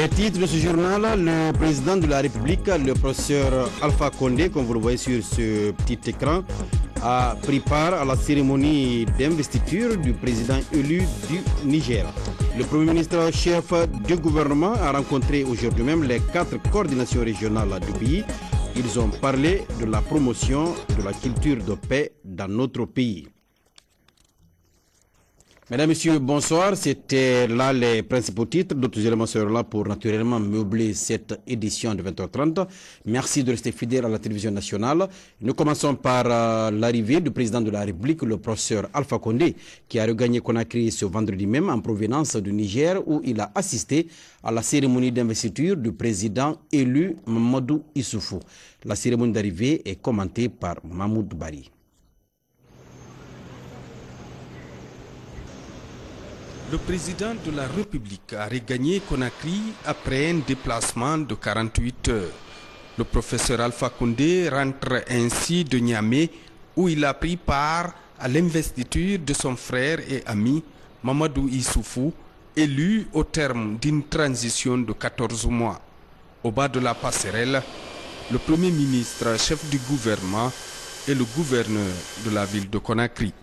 Les titres de ce journal, le président de la République, le professeur Alpha Condé, comme vous le voyez sur ce petit écran, a pris part à la cérémonie d'investiture du président élu du Niger. Le Premier ministre chef du gouvernement a rencontré aujourd'hui même les 4 coordinations régionales du pays. Ils ont parlé de la promotion de la culture de paix dans notre pays. Mesdames, Messieurs, bonsoir. C'était là les principaux titres. D'autres éléments seront là pour naturellement meubler cette édition de 20h30. Merci de rester fidèle à la télévision nationale. Nous commençons par l'arrivée du président de la République, le professeur Alpha Condé, qui a regagné Conakry ce vendredi même en provenance du Niger, où il a assisté à la cérémonie d'investiture du président élu Mamadou Issoufou. La cérémonie d'arrivée est commentée par Mahmoud Bari. Le président de la République a regagné Conakry après un déplacement de 48 heures. Le professeur Alpha Condé rentre ainsi de Niamey où il a pris part à l'investiture de son frère et ami Mamadou Issoufou, élu au terme d'une transition de 14 mois. Au bas de la passerelle, le Premier ministre, chef du gouvernement et le gouverneur de la ville de Conakry.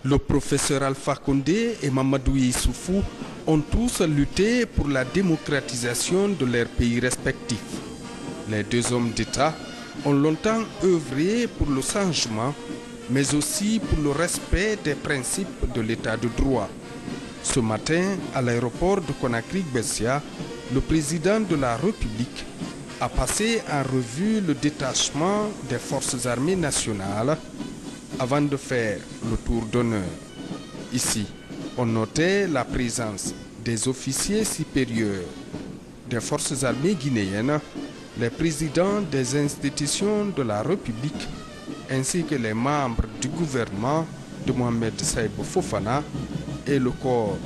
Le professeur Alpha Condé et Mamadou Issoufou ont tous lutté pour la démocratisation de leurs pays respectifs. Les deux hommes d'État ont longtemps œuvré pour le changement, mais aussi pour le respect des principes de l'état de droit. Ce matin, à l'aéroport de Conakry-Bessia, le président de la République a passé en revue le détachement des forces armées nationales avant de faire le tour d'honneur. Ici, on notait la présence des officiers supérieurs des forces armées guinéennes, les présidents des institutions de la République, ainsi que les membres du gouvernement de Mohamed Saïbou Fofana et le corps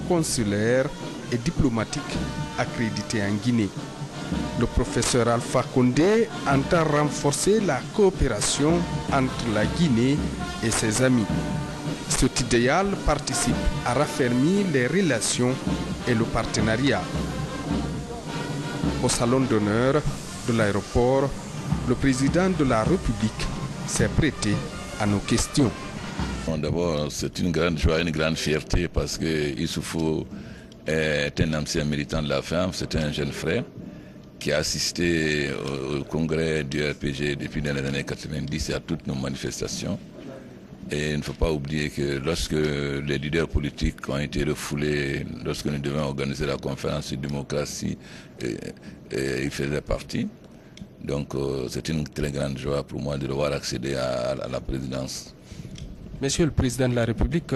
consulaire et diplomatique accrédité en Guinée. Le professeur Alpha Condé entend renforcer la coopération entre la Guinée et ses amis. Cet idéal participe à raffermir les relations et le partenariat. Au salon d'honneur de l'aéroport, le président de la République s'est prêté à nos questions. D'abord, c'est une grande joie, une grande fierté parce que Issoufou est un ancien militant de la femme, c'est un jeune frère qui a assisté au congrès du RPG depuis les années 90 et à toutes nos manifestations. Et il ne faut pas oublier que lorsque les leaders politiques ont été refoulés, lorsque nous devions organiser la conférence sur la démocratie, il faisait partie. Donc c'est une très grande joie pour moi de devoir accéder à la présidence. Monsieur le Président de la République,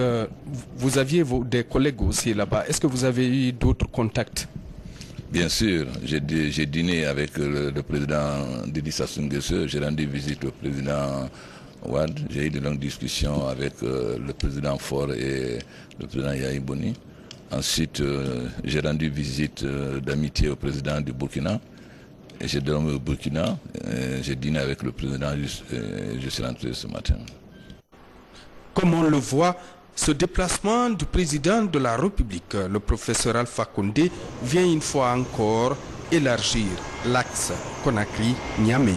vous aviez des collègues aussi là-bas. Est-ce que vous avez eu d'autres contacts? Bien sûr, j'ai dîné avec le président Dédi Sassou Nguesso, j'ai rendu visite au président Wade. J'ai eu de longues discussions avec le président Faure et le président Yahi Boni. Ensuite, j'ai rendu visite d'amitié au président du Burkina. Et j'ai dormi au Burkina. J'ai dîné avec le président. Je suis rentré ce matin. Comme on le voit, ce déplacement du président de la République, le professeur Alpha Condé, vient une fois encore élargir l'axe Conakry-Niamey.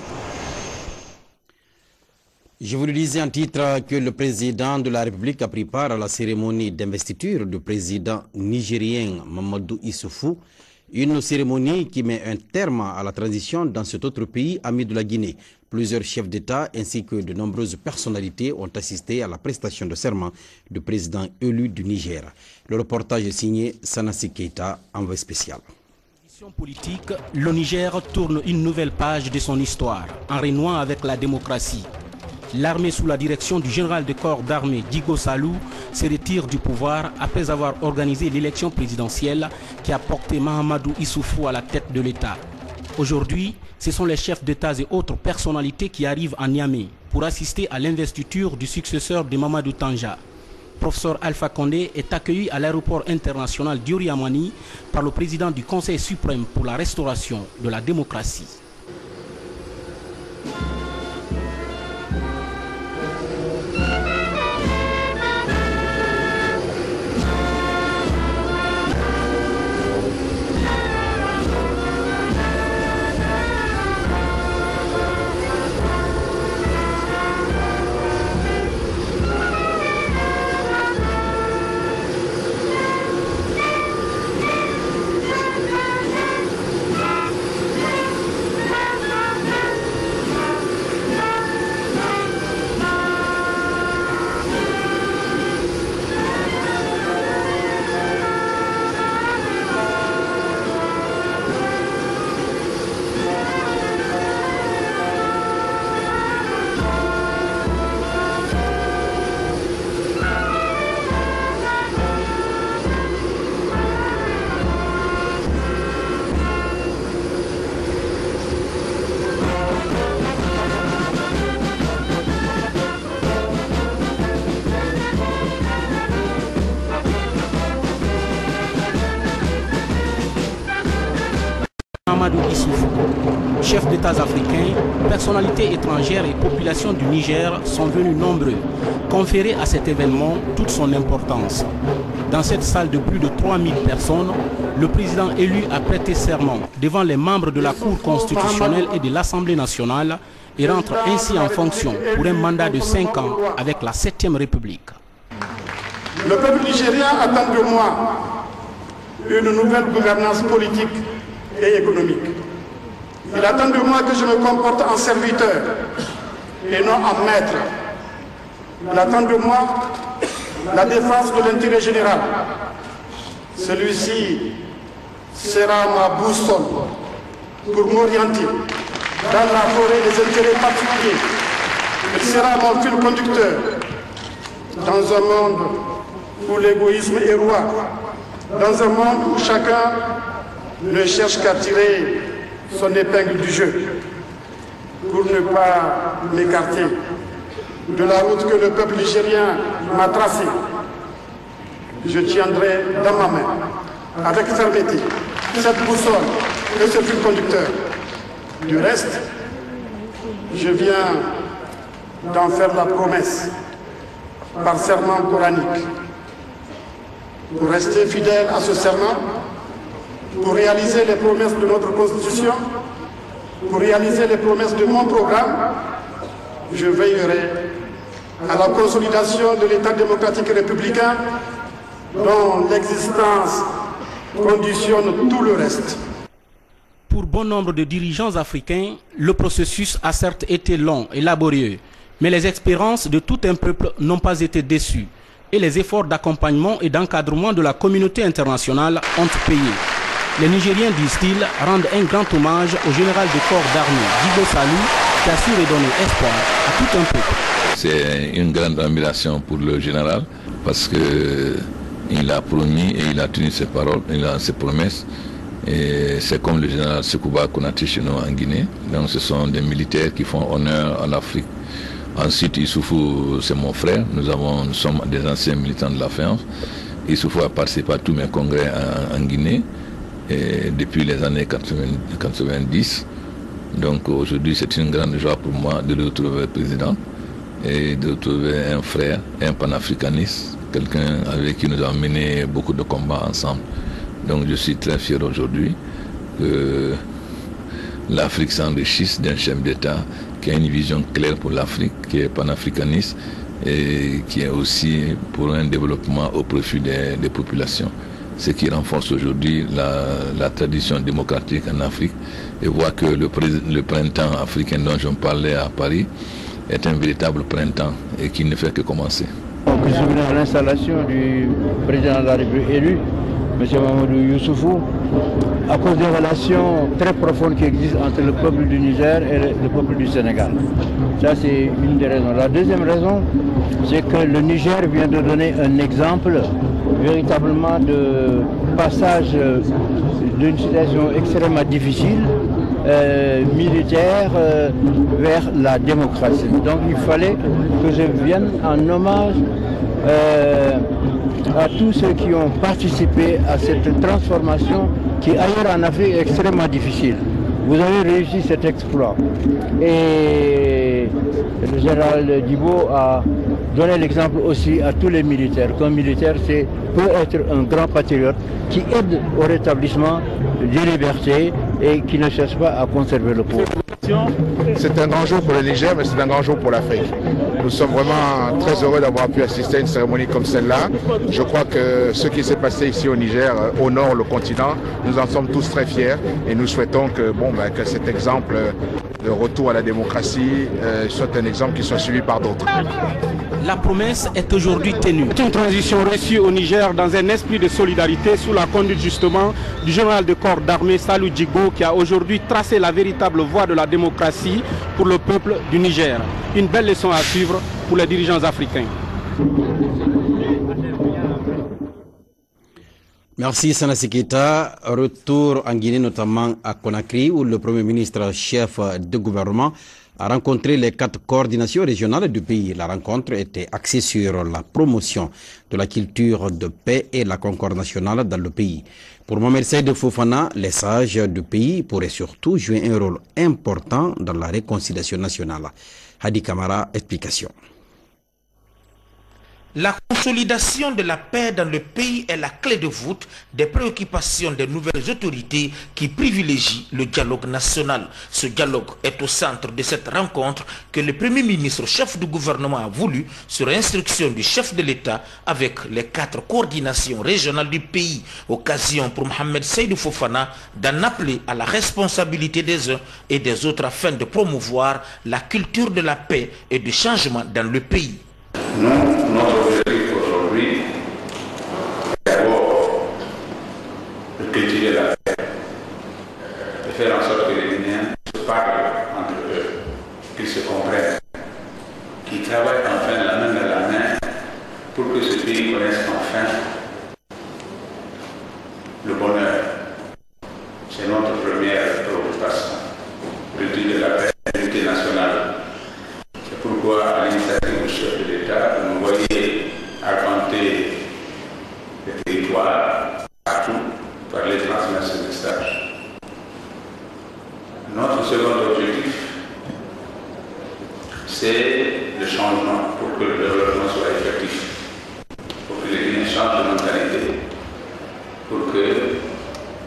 Je vous le disais en titre que le président de la République a pris part à la cérémonie d'investiture du président nigérien Mamadou Issoufou, une cérémonie qui met un terme à la transition dans cet autre pays ami de la Guinée. Plusieurs chefs d'État ainsi que de nombreuses personnalités ont assisté à la prestation de serment du président élu du Niger. Le reportage est signé Sanassi Keita, envoyé spécial. Politique, le Niger tourne une nouvelle page de son histoire en renouant avec la démocratie. L'armée sous la direction du général de corps d'armée Digo Salou se retire du pouvoir après avoir organisé l'élection présidentielle qui a porté Mahamadou Issoufou à la tête de l'État. Aujourd'hui, ce sont les chefs d'État et autres personnalités qui arrivent à Niamey pour assister à l'investiture du successeur de Mamadou Tanja. Professeur Alpha Condé est accueilli à l'aéroport international d'Yori Amani par le président du Conseil suprême pour la restauration de la démocratie. Mahamadou Issoufou, chefs d'État africains, personnalités étrangères et populations du Niger sont venus nombreux, conférer à cet événement toute son importance. Dans cette salle de plus de 3000 personnes, le président élu a prêté serment devant les membres de la Cour constitutionnelle et de l'Assemblée nationale et rentre ainsi en fonction pour un mandat de 5 ans avec la 7e République. Le peuple nigérien attend de moi une nouvelle gouvernance politique et économique. Il attend de moi que je me comporte en serviteur et non en maître. Il attend de moi la défense de l'intérêt général. Celui-ci sera ma boussole pour m'orienter dans la forêt des intérêts particuliers. Il sera mon fil conducteur dans un monde où l'égoïsme est roi, dans un monde où chacun ne cherche qu'à tirer son épingle du jeu. Pour ne pas m'écarter de la route que le peuple nigérien m'a tracée, je tiendrai dans ma main, avec fermeté, cette boussole et ce fil conducteur. Du reste, je viens d'en faire la promesse par serment coranique. Pour rester fidèle à ce serment, pour réaliser les promesses de notre Constitution, pour réaliser les promesses de mon programme, je veillerai à la consolidation de l'État démocratique et républicain dont l'existence conditionne tout le reste. Pour bon nombre de dirigeants africains, le processus a certes été long et laborieux, mais les espérances de tout un peuple n'ont pas été déçues et les efforts d'accompagnement et d'encadrement de la communauté internationale ont payé. Les Nigériens, disent-ils, rendent un grand hommage au général de corps d'armée Digo Salou qui a su redonner espoir à tout un peuple. C'est une grande admiration pour le général parce qu'il a promis et il a tenu ses paroles, il a ses promesses. Et c'est comme le général Sekouba Konaté chez nous en Guinée. Donc ce sont des militaires qui font honneur à l'Afrique. Ensuite, Issoufou, c'est mon frère. Nous sommes des anciens militants de la FEANF. Issoufou a participé à tous mes congrès en Guinée et depuis les années 90. Donc aujourd'hui, c'est une grande joie pour moi de le retrouver président et de retrouver un frère, un panafricaniste, quelqu'un avec qui nous avons mené beaucoup de combats ensemble. Donc je suis très fier aujourd'hui que l'Afrique s'enrichisse d'un chef d'État qui a une vision claire pour l'Afrique, qui est panafricaniste et qui est aussi pour un développement au profit des populations. Ce qui renforce aujourd'hui la tradition démocratique en Afrique et voit que le printemps africain dont je parlais à Paris est un véritable printemps et qui ne fait que commencer. Je suis venu à l'installation du président de la République élu, M. Mamadou Youssoufou, à cause des relations très profondes qui existent entre le peuple du Niger et le peuple du Sénégal. Ça, c'est une des raisons. La deuxième raison, c'est que le Niger vient de donner un exemple véritablement de passage d'une situation extrêmement difficile, militaire, vers la démocratie. Donc il fallait que je vienne en hommage à tous ceux qui ont participé à cette transformation qui ailleurs en Afrique est extrêmement difficile. Vous avez réussi cet exploit. Et le général Dibo a donné l'exemple aussi à tous les militaires. Qu'un militaire peut être un grand patriote qui aide au rétablissement des libertés et qui ne cherche pas à conserver le pouvoir. C'est un grand jour pour le Niger, mais c'est un grand jour pour l'Afrique. Nous sommes vraiment très heureux d'avoir pu assister à une cérémonie comme celle-là. Je crois que ce qui s'est passé ici au Niger honore le continent. Nous en sommes tous très fiers et nous souhaitons que, que cet exemple de retour à la démocratie soit un exemple qui soit suivi par d'autres. La promesse est aujourd'hui tenue. Une transition réussie au Niger dans un esprit de solidarité sous la conduite justement du général de corps d'armée Salou Djigo qui a aujourd'hui tracé la véritable voie de la démocratie pour le peuple du Niger. Une belle leçon à suivre pour les dirigeants africains. Merci Sanassi Keita. Retour en Guinée, notamment à Conakry, où le Premier ministre chef de gouvernement a rencontré les 4 coordinations régionales du pays. La rencontre était axée sur la promotion de la culture de paix et la concorde nationale dans le pays. Pour Mohamed Seydou Fofana, les sages du pays pourraient surtout jouer un rôle important dans la réconciliation nationale. Hadi Kamara, explication. La consolidation de la paix dans le pays est la clé de voûte des préoccupations des nouvelles autorités qui privilégient le dialogue national. Ce dialogue est au centre de cette rencontre que le Premier ministre chef du gouvernement a voulu, sur instruction du chef de l'État, avec les 4 coordinations régionales du pays. Occasion pour Mohamed Seydou Fofana d'en appeler à la responsabilité des uns et des autres afin de promouvoir la culture de la paix et du changement dans le pays. Notre objectif aujourd'hui est d'abord de cultiver la paix, de faire en sorte que les Guinéens se parlent entre eux, qu'ils se comprennent, qu'ils travaillent enfin la main dans la main pour que ce pays connaisse enfin le bonheur. C'est notre première préoccupation, cultiver la paix, l'unité nationale. C'est pourquoi, à l'initiative du chef de l'État, vous voyez arpenter les territoires partout par les transmettre ce message. Notre second objectif, c'est le changement pour que le développement soit effectif, pour que les Guinéens changent de mentalité, pour que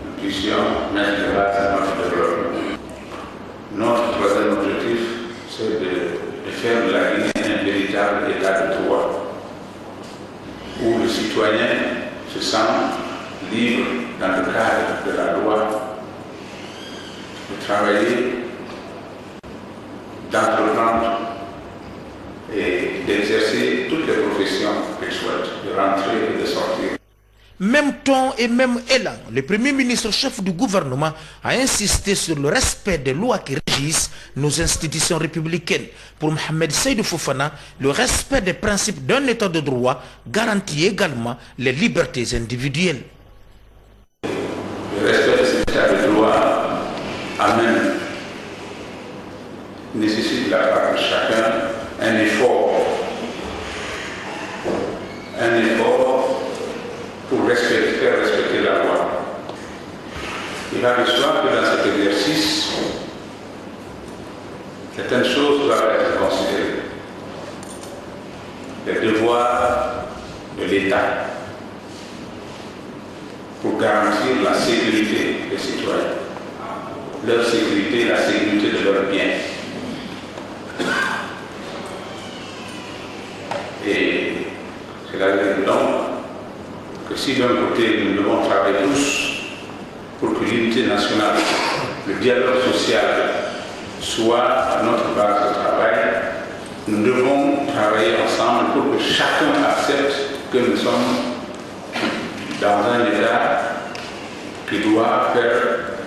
nous puissions mettre les bases à notre développement. Notre troisième objectif, c'est de faire de la Guinée un véritable état de droit, où le citoyen se sent libre dans le cadre de la loi de travailler, d'entreprendre et d'exercer toutes les professions qu'il souhaite, de rentrer et de sortir. Même ton et même élan, le Premier ministre chef du gouvernement a insisté sur le respect des lois qui régissent nos institutions républicaines. Pour Mohamed Seydou Fofana, le respect des principes d'un état de droit garantit également les libertés individuelles. Le respect de cet état de droit nécessite de la part de chacun un va de soi que dans cet exercice, certaines choses doivent être considérées. Les devoirs de l'État pour garantir la sécurité des citoyens, leur sécurité, la sécurité de leurs biens. Et cela veut dire donc que si d'un côté nous devons travailler tous pour que l'unité nationale, le dialogue social soit notre base de travail, nous devons travailler ensemble pour que chacun accepte que nous sommes dans un État qui doit faire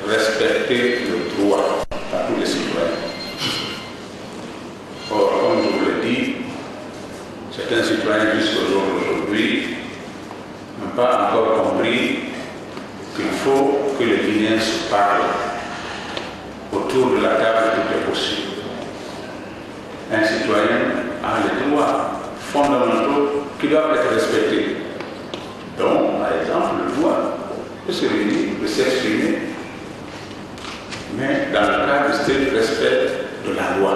respecter le droit à tous les citoyens. Or, comme je vous l'ai dit, certains citoyens jusqu'au jour d'aujourd'hui n'ont pas encore compris qu'il faut que les Guinéens se parlent autour de la table, tout est possible. Un citoyen a les droits fondamentaux qui doivent être respectés. Donc, par exemple, le droit de se réunir, de s'exprimer, mais dans le cadre du strict respect de la loi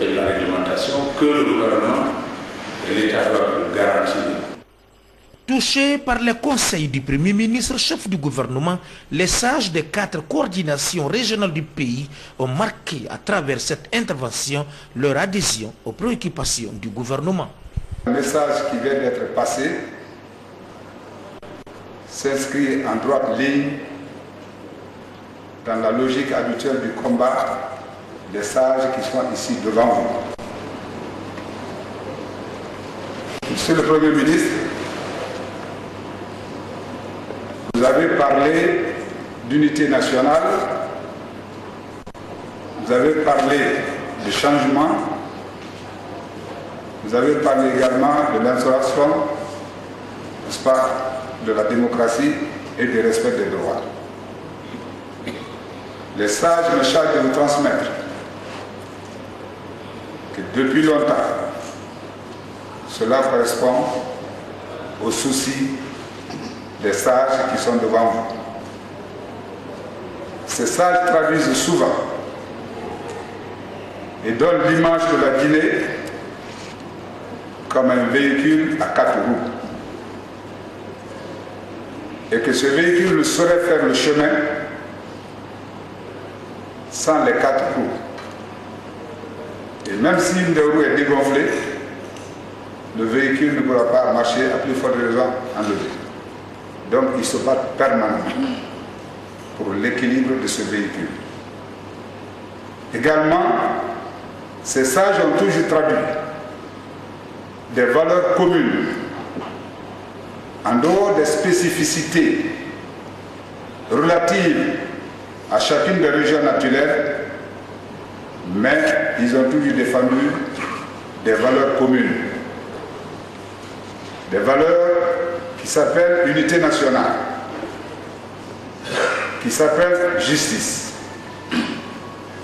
et de la réglementation que le gouvernement et l'État doivent garantir. Touchés par les conseils du Premier ministre, chef du gouvernement, les sages des 4 coordinations régionales du pays ont marqué à travers cette intervention leur adhésion aux préoccupations du gouvernement. Le message qui vient d'être passé s'inscrit en droite ligne dans la logique habituelle du combat des sages qui sont ici devant vous. Monsieur le Premier ministre, vous avez parlé d'unité nationale, vous avez parlé de changement, vous avez parlé également de l'instauration, n'est-ce pas, de la démocratie et du respect des droits. Les sages me chargent de vous transmettre que depuis longtemps, cela correspond aux soucis des sages qui sont devant vous. Ces sages traduisent souvent et donnent l'image de la Guinée comme un véhicule à 4 roues. Et que ce véhicule ne saurait faire le chemin sans les 4 roues. Et même si une des roues est dégonflée, le véhicule ne pourra pas marcher à plus forte raison enlevé. Donc ils se battent permanemment pour l'équilibre de ce véhicule. Également, ces sages ont toujours traduit des valeurs communes en dehors des spécificités relatives à chacune des régions naturelles, mais ils ont toujours défendu des valeurs communes. Des valeurs qui s'appellent unité nationale, qui s'appellent justice,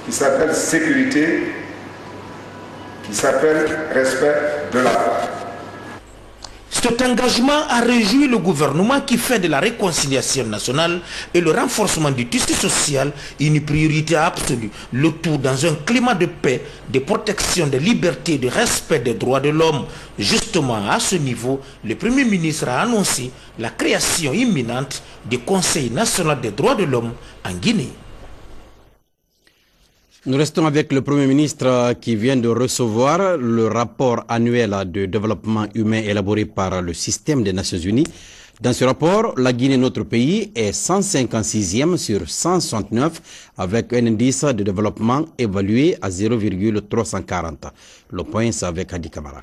qui s'appellent sécurité, qui s'appelle respect de la loi. Cet engagement a réjoui le gouvernement qui fait de la réconciliation nationale et le renforcement du tissu social une priorité absolue. Le tout dans un climat de paix, de protection des libertés et de respect des droits de l'homme. Justement, à ce niveau, le Premier ministre a annoncé la création imminente du Conseil national des droits de l'homme en Guinée. Nous restons avec le Premier ministre qui vient de recevoir le rapport annuel de développement humain élaboré par le système des Nations Unies. Dans ce rapport, la Guinée, notre pays, est 156e sur 169 avec un indice de développement évalué à 0,340. Le point, c'est avec Hadi Kamara.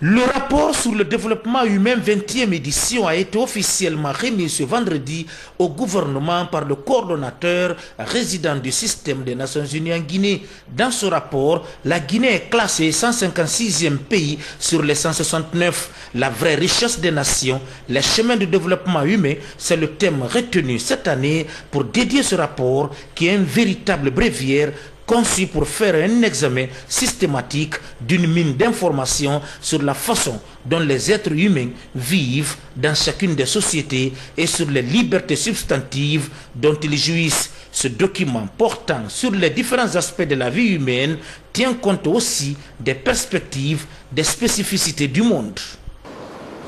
Le rapport sur le développement humain 20e édition a été officiellement remis ce vendredi au gouvernement par le coordonnateur résident du système des Nations Unies en Guinée. Dans ce rapport, la Guinée est classée 156e pays sur les 169. La vraie richesse des nations, les chemins de développement humain, c'est le thème retenu cette année pour dédier ce rapport qui est un véritable bréviaire conçu pour faire un examen systématique d'une mine d'informations sur la façon dont les êtres humains vivent dans chacune des sociétés et sur les libertés substantives dont ils jouissent. Ce document portant sur les différents aspects de la vie humaine tient compte aussi des perspectives, des spécificités du monde.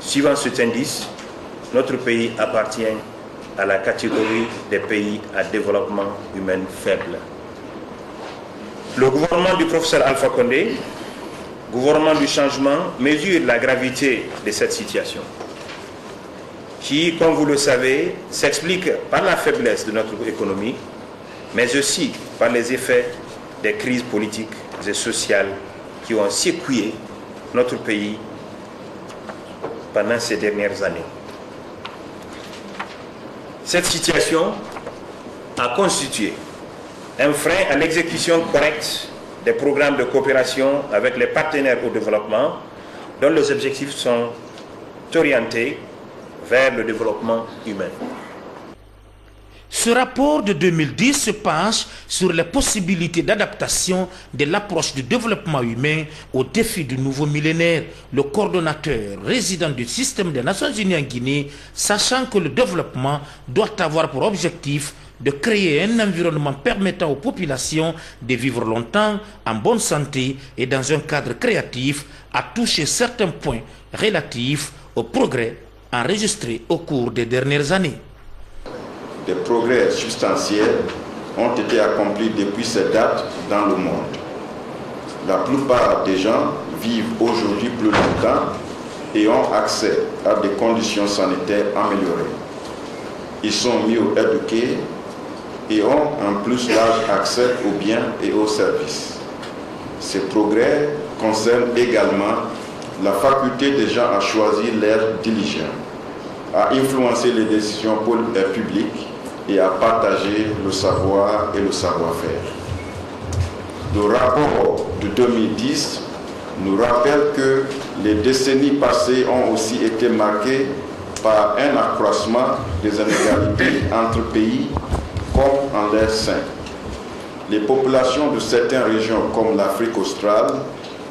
Suivant cet indice, notre pays appartient à la catégorie des pays à développement humain faible. Le gouvernement du professeur Alpha Condé, gouvernement du changement, mesure la gravité de cette situation, qui, comme vous le savez, s'explique par la faiblesse de notre économie, mais aussi par les effets des crises politiques et sociales qui ont secoué notre pays pendant ces dernières années. Cette situation a constitué un frein à l'exécution correcte des programmes de coopération avec les partenaires au développement dont les objectifs sont orientés vers le développement humain. Ce rapport de 2010 se penche sur les possibilités d'adaptation de l'approche du développement humain aux défis du nouveau millénaire. Le coordonnateur résident du système des Nations Unies en Guinée, sachant que le développement doit avoir pour objectif de créer un environnement permettant aux populations de vivre longtemps, en bonne santé et dans un cadre créatif, a touché certains points relatifs au progrès enregistrés au cours des dernières années. Des progrès substantiels ont été accomplis depuis cette date dans le monde. La plupart des gens vivent aujourd'hui plus longtemps et ont accès à des conditions sanitaires améliorées. Ils sont mieux éduqués et ont un plus large accès aux biens et aux services. Ces progrès concernent également la faculté des gens à choisir leur diligence, à influencer les décisions publiques et à partager le savoir et le savoir-faire. Le rapport de 2010 nous rappelle que les décennies passées ont aussi été marquées par un accroissement des inégalités entre pays comme en leur sein. Les populations de certaines régions comme l'Afrique australe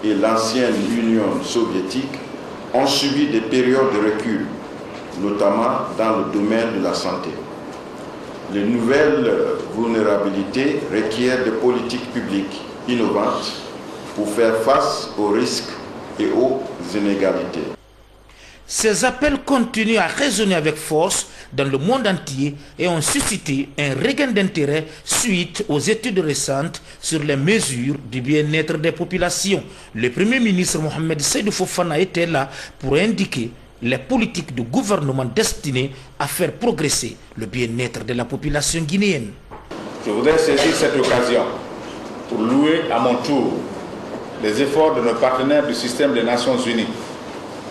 et l'ancienne Union soviétique ont subi des périodes de recul, notamment dans le domaine de la santé. Les nouvelles vulnérabilités requièrent des politiques publiques innovantes pour faire face aux risques et aux inégalités. Ces appels continuent à résonner avec force dans le monde entier et ont suscité un regain d'intérêt suite aux études récentes sur les mesures du bien-être des populations. Le Premier ministre Mohamed Seydou Fofana était là pour indiquer les politiques du gouvernement destinées à faire progresser le bien-être de la population guinéenne. Je voudrais saisir cette occasion pour louer à mon tour les efforts de nos partenaires du système des Nations Unies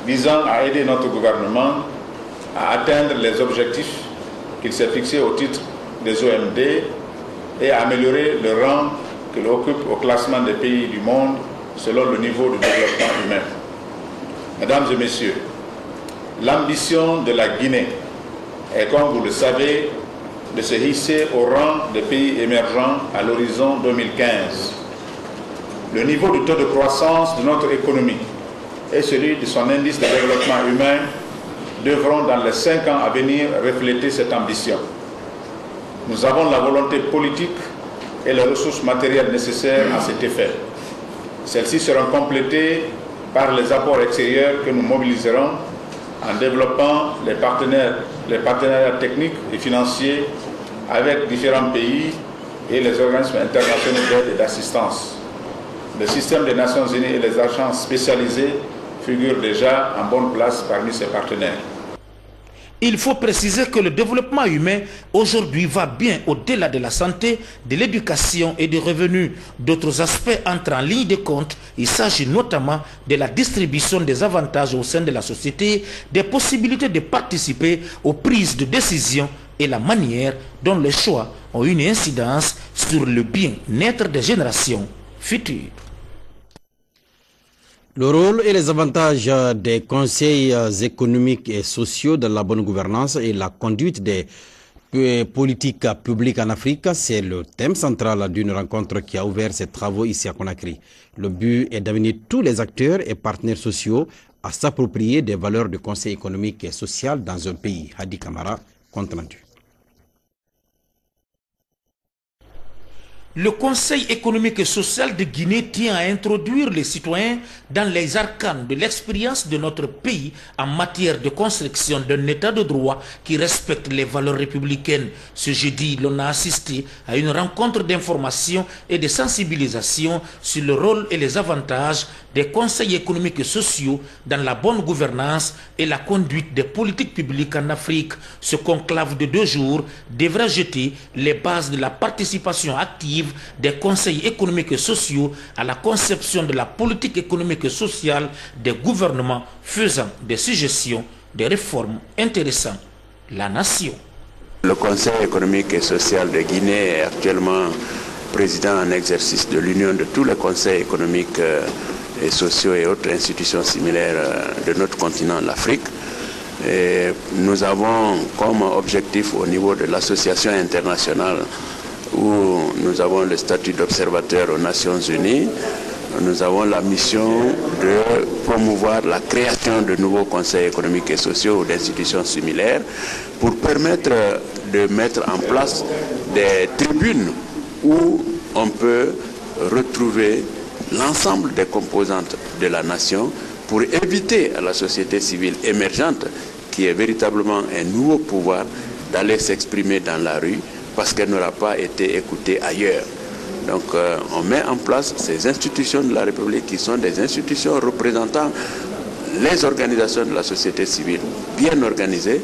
visant à aider notre gouvernement à atteindre les objectifs qu'il s'est fixés au titre des OMD et à améliorer le rang qu'il occupe au classement des pays du monde selon le niveau de développement humain. Mesdames et messieurs, l'ambition de la Guinée est, comme vous le savez, de se hisser au rang des pays émergents à l'horizon 2015. Le niveau du taux de croissance de notre économie et celui de son indice de développement humain devront dans les 5 ans à venir refléter cette ambition. Nous avons la volonté politique et les ressources matérielles nécessaires à cet effet. Celles-ci seront complétées par les apports extérieurs que nous mobiliserons en développant les partenariats techniques et financiers avec différents pays et les organismes internationaux d'aide et d'assistance. Le système des Nations Unies et les agences spécialisées figurent déjà en bonne place parmi ses partenaires. Il faut préciser que le développement humain aujourd'hui va bien au-delà de la santé, de l'éducation et des revenus. D'autres aspects entrent en ligne de compte. Il s'agit notamment de la distribution des avantages au sein de la société, des possibilités de participer aux prises de décision et la manière dont les choix ont une incidence sur le bien-être des générations futures. Le rôle et les avantages des conseils économiques et sociaux de la bonne gouvernance et la conduite des politique publique en Afrique, c'est le thème central d'une rencontre qui a ouvert ses travaux ici à Conakry. Le but est d'amener tous les acteurs et partenaires sociaux à s'approprier des valeurs du Conseil économique et social dans un pays. Hadi Kamara, compte rendu. Le Conseil économique et social de Guinée tient à introduire les citoyens dans les arcanes de l'expérience de notre pays en matière de construction d'un état de droit qui respecte les valeurs républicaines. Ce jeudi, l'on a assisté à une rencontre d'information et de sensibilisation sur le rôle et les avantages des conseils économiques et sociaux dans la bonne gouvernance et la conduite des politiques publiques en Afrique. Ce conclave de 2 jours devra jeter les bases de la participation active des conseils économiques et sociaux à la conception de la politique économique et sociale des gouvernements faisant des suggestions, des réformes intéressant la nation. Le Conseil économique et social de Guinée est actuellement président en exercice de l'union de tous les conseils économiques et sociaux et autres institutions similaires de notre continent, l'Afrique. Et nous avons comme objectif au niveau de l'association internationale où nous avons le statut d'observateur aux Nations Unies, nous avons la mission de promouvoir la création de nouveaux conseils économiques et sociaux ou d'institutions similaires pour permettre de mettre en place des tribunes où on peut retrouver l'ensemble des composantes de la nation pour éviter à la société civile émergente, qui est véritablement un nouveau pouvoir, d'aller s'exprimer dans la rue parce qu'elle n'aura pas été écoutée ailleurs. Donc on met en place ces institutions de la République qui sont des institutions représentant les organisations de la société civile bien organisées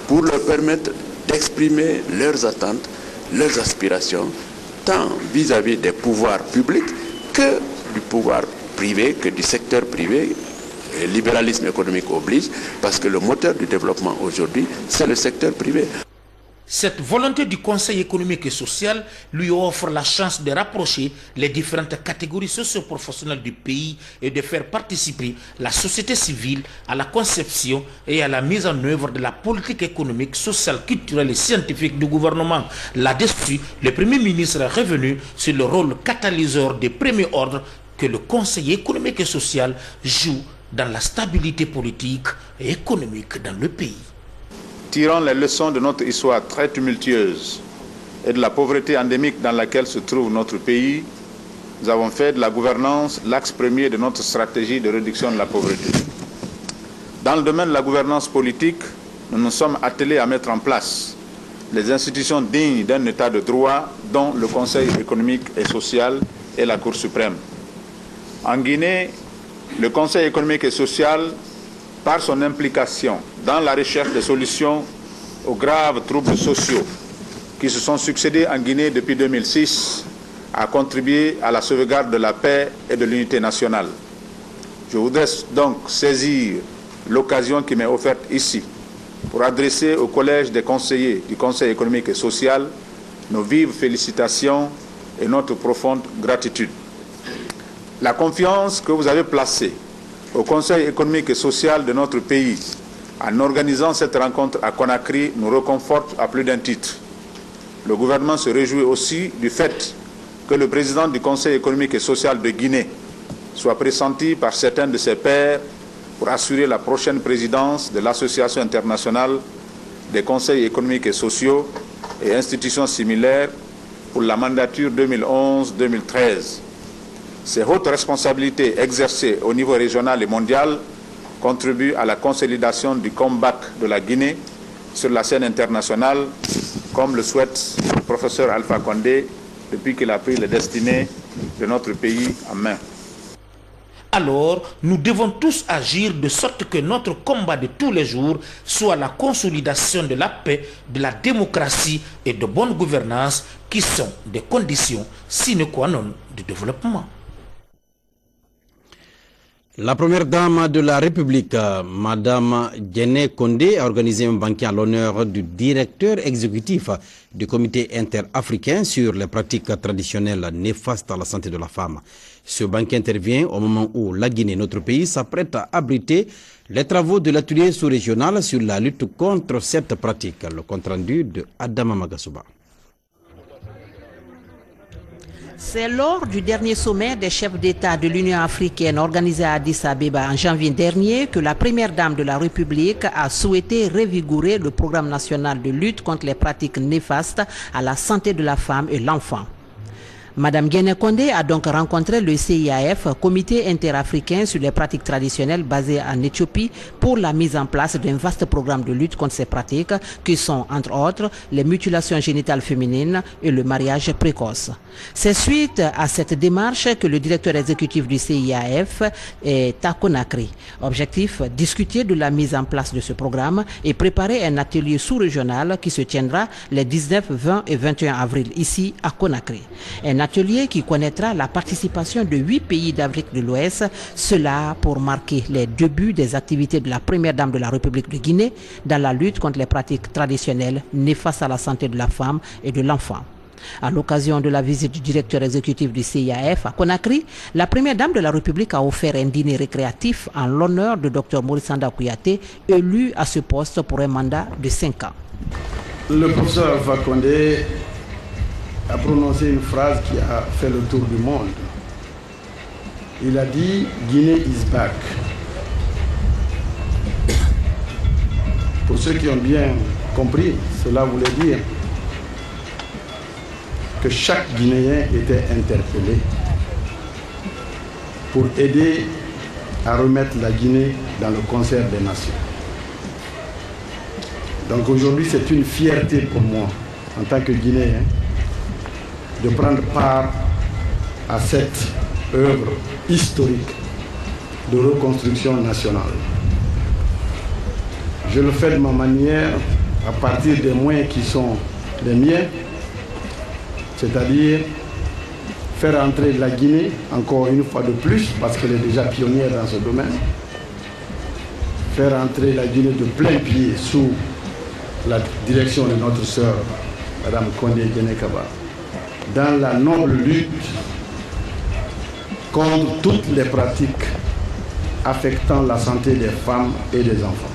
pour leur permettre d'exprimer leurs attentes, leurs aspirations, tant vis-à-vis des pouvoirs publics que du pouvoir privé, que du secteur privé. Le libéralisme économique oblige parce que le moteur du développement aujourd'hui, c'est le secteur privé. Cette volonté du Conseil économique et social lui offre la chance de rapprocher les différentes catégories socio-professionnelles du pays et de faire participer la société civile à la conception et à la mise en œuvre de la politique économique, sociale, culturelle et scientifique du gouvernement. Là-dessus, le Premier ministre est revenu sur le rôle catalyseur de premier ordre que le Conseil économique et social joue dans la stabilité politique et économique dans le pays. Tirant les leçons de notre histoire très tumultueuse et de la pauvreté endémique dans laquelle se trouve notre pays, nous avons fait de la gouvernance l'axe premier de notre stratégie de réduction de la pauvreté. Dans le domaine de la gouvernance politique, nous nous sommes attelés à mettre en place les institutions dignes d'un état de droit, dont le Conseil économique et social et la Cour suprême. En Guinée, le Conseil économique et social, par son implication dans la recherche de solutions aux graves troubles sociaux qui se sont succédés en Guinée depuis 2006, a contribué à la sauvegarde de la paix et de l'unité nationale. Je voudrais donc saisir l'occasion qui m'est offerte ici pour adresser au Collège des conseillers du Conseil économique et social nos vives félicitations et notre profonde gratitude. La confiance que vous avez placée au Conseil économique et social de notre pays en organisant cette rencontre à Conakry nous réconforte à plus d'un titre. Le gouvernement se réjouit aussi du fait que le président du Conseil économique et social de Guinée soit pressenti par certains de ses pairs pour assurer la prochaine présidence de l'Association internationale des conseils économiques et sociaux et institutions similaires pour la mandature 2011-2013. Ces hautes responsabilités exercées au niveau régional et mondial contribuent à la consolidation du comeback de la Guinée sur la scène internationale, comme le souhaite le professeur Alpha Condé depuis qu'il a pris les destinées de notre pays en main. Alors, nous devons tous agir de sorte que notre combat de tous les jours soit la consolidation de la paix, de la démocratie et de bonne gouvernance qui sont des conditions sine qua non du développement. La première dame de la République, Madame Djené Kondé, a organisé un banquet à l'honneur du directeur exécutif du comité interafricain sur les pratiques traditionnelles néfastes à la santé de la femme. Ce banquet intervient au moment où la Guinée, notre pays, s'apprête à abriter Les travaux de l'atelier sous-régional sur la lutte contre cette pratique. Le compte-rendu de Adama Magasuba. C'est lors du dernier sommet des chefs d'État de l'Union africaine organisé à Addis Abeba en janvier dernier que la première dame de la République a souhaité revigorer le programme national de lutte contre les pratiques néfastes à la santé de la femme et l'enfant. Madame Guéné Condé a donc rencontré le CIAF, Comité interafricain sur les pratiques traditionnelles basé en Éthiopie, pour la mise en place d'un vaste programme de lutte contre ces pratiques qui sont, entre autres, les mutilations génitales féminines et le mariage précoce. C'est suite à cette démarche que le directeur exécutif du CIAF est à Conakry. Objectif, discuter de la mise en place de ce programme et préparer un atelier sous-régional qui se tiendra les 19, 20 et 21 avril ici à Conakry. Un atelier qui connaîtra la participation de 8 pays d'Afrique de l'Ouest, cela pour marquer les débuts des activités de la première dame de la République de Guinée dans la lutte contre les pratiques traditionnelles néfastes à la santé de la femme et de l'enfant. À l'occasion de la visite du directeur exécutif du CIAF à Conakry, la première dame de la République a offert un dîner récréatif en l'honneur de Dr Maurice Sanda Kouyaté, élu à ce poste pour un mandat de 5 ans. Le professeur Alpha Condé a prononcé une phrase qui a fait le tour du monde. Il a dit « Guinée is back ». Pour ceux qui ont bien compris, cela voulait dire que chaque Guinéen était interpellé pour aider à remettre la Guinée dans le concert des nations. Donc aujourd'hui, c'est une fierté pour moi, en tant que Guinéen, de prendre part à cette œuvre historique de reconstruction nationale. Je le fais de ma manière, à partir des moyens qui sont les miens, c'est-à-dire faire entrer la Guinée, encore une fois de plus, parce qu'elle est déjà pionnière dans ce domaine, faire entrer la Guinée de plein pied sous la direction de notre sœur, Mme Condé Guéné-Kaba, dans la noble lutte contre toutes les pratiques affectant la santé des femmes et des enfants.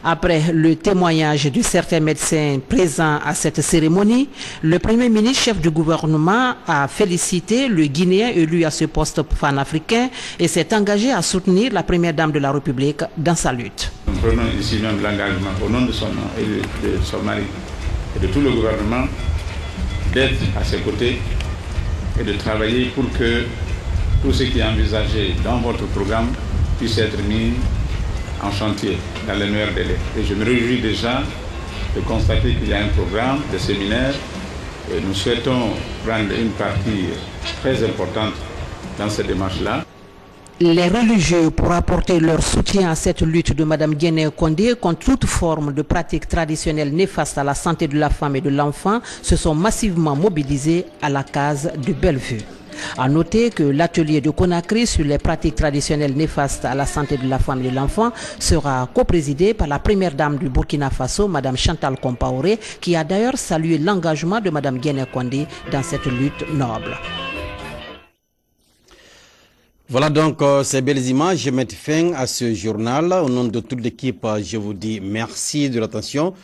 Après le témoignage de certains médecins présents à cette cérémonie, le Premier ministre, chef du gouvernement, a félicité le Guinéen élu à ce poste panafricain et s'est engagé à soutenir la première dame de la République dans sa lutte. Nous prenons ici même l'engagement au nom de son nom et de son mari et de tout le gouvernement d'être à ses côtés et de travailler pour que tout ce qui est envisagé dans votre programme puisse être mis en chantier dans les meilleurs délais. Et je me réjouis déjà de constater qu'il y a un programme de séminaire et nous souhaitons prendre une partie très importante dans cette démarche-là. Les religieux, pour apporter leur soutien à cette lutte de Mme Guéné Condé contre toute forme de pratique traditionnelle néfaste à la santé de la femme et de l'enfant, se sont massivement mobilisés à la case de Bellevue. À noter que l'atelier de Conakry sur les pratiques traditionnelles néfastes à la santé de la femme et de l'enfant sera coprésidé par la première dame du Burkina Faso, Mme Chantal Compaoré, qui a d'ailleurs salué l'engagement de Mme Guéné Condé dans cette lutte noble. Voilà donc ces belles images. Je mets fin à ce journal. Au nom de toute l'équipe, je vous dis merci de l'attention.